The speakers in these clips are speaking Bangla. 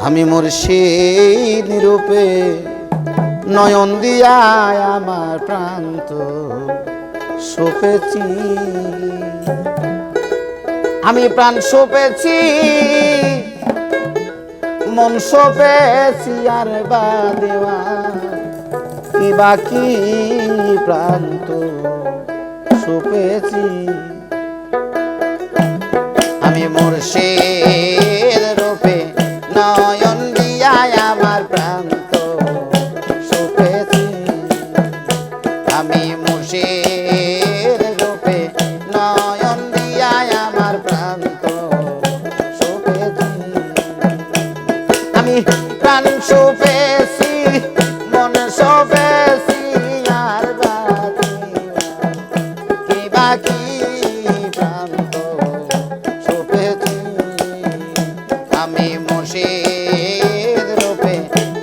আমি মুর্শিদ রূপে নয়ন দিয়া আমার প্রান্ত সপেছি, আমি প্রাণ সপেছি, মন সপেছি আর বা দেওয়া কি বাকি প্রান্ত সপেছি। আমি মুর্শিদ রূপে নয়ন দিয়া আমার প্রান্ত সপেছি, আমি মুর্শিদ রূপে নয়ন দিয়া আমার প্রান্ত সপেছি। আমি প্রাণ সপেছি, মন সপেছি আর বাকি কি বাকি প্রান্ত সপেছি। আমি মুর্শিদ রূপে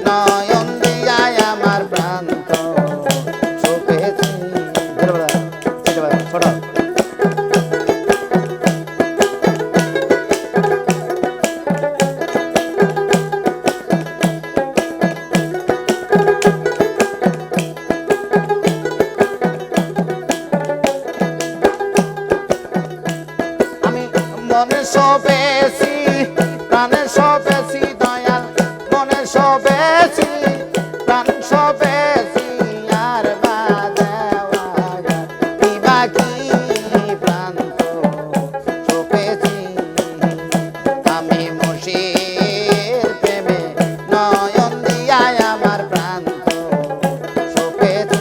নয়ন দিয়া আমার প্রান্ত সপেছি। আমি মনে সপেছি, প্রাণে সপেছি দয়াল, মনে সপেছি, প্রাণ সপেছি আর বা দেওয়া কি বাকি প্রান্ত সপেছি। আমি মুর্শিদ প্রেমে নয়ন দিয়া আমার প্রান্ত সপেছি।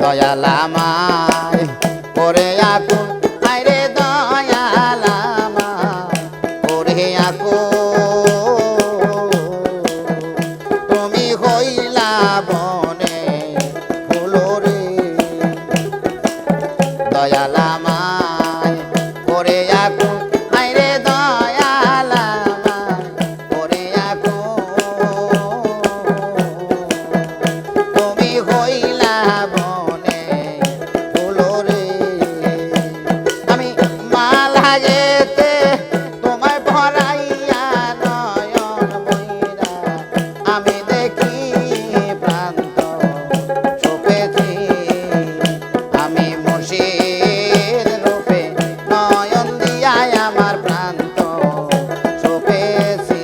দয়াল আমায় করে আকুল, আইরে দয়াল আমায় করে আকুল, তুমি হইলা বনে ফুল রে। দয়াল আমায় করে আকুল, আইরে দয়াল আমায় করে আকুল, তুমি হইলা বনে ফুল রে। আমি মালা যেতে তোমায় ভরাইয়া নয়ন বইরা, আমি দেখি প্রান্ত সপেছি। আমি মুর্শিদ রূপে নয়ন দিয়া আমার প্রান্ত সপেছি।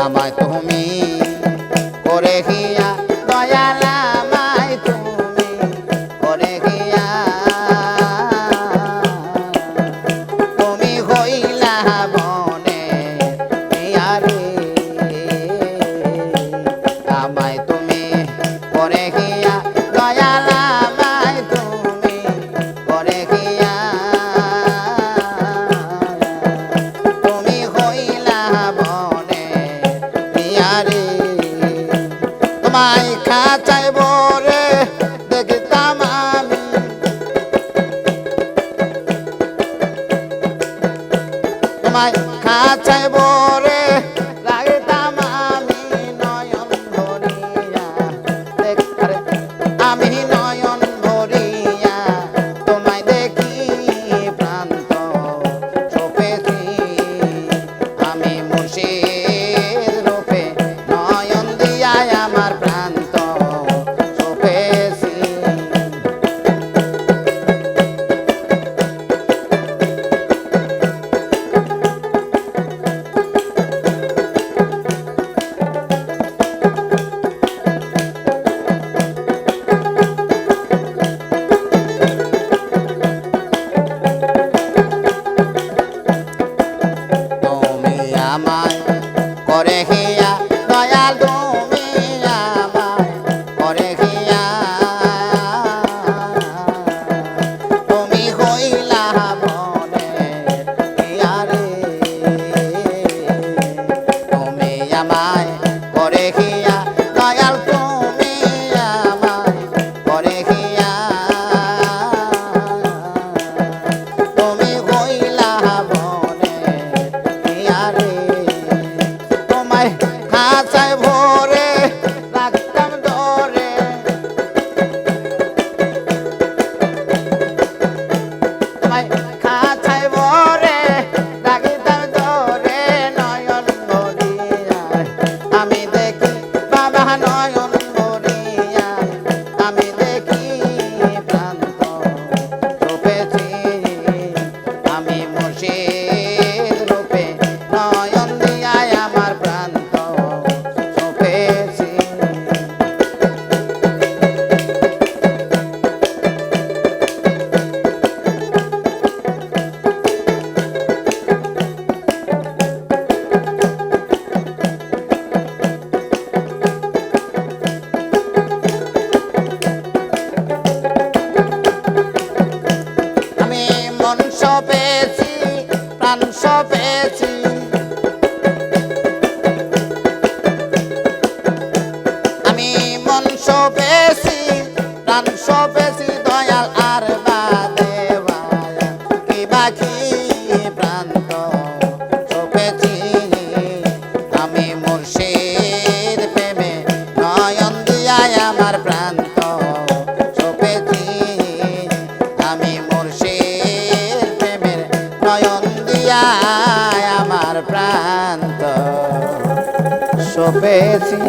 আমায় তুমি করে হিয়া দয়াল, আমায় তুমি করে হিয়া, তুমি হইলা বনে হিয়া রে। আমায় তুমি করে হিয়া দয়াল, আমায় তুমি করে হিয়া, তুমি হইলা বনে হিয়া রে। তোমায় খাঁচায় ভরে দেখতাম আমি, তোমায় খাঁচায় ভরে রাখতাম আমি নয়ন ভরিয়া। আরে সপেছি প্রাণ সপেছি দয়াল আর বাদে কি বাকি প্রান্ত সপেছি আমি মুর্শিদ প্রেমে নয়ন দিয়ায় আমার প্রান্ত সপেছি আমি মুর্শিদ প্রেমের নয়ন দিয়ায় আমার প্রান্ত সপেছি।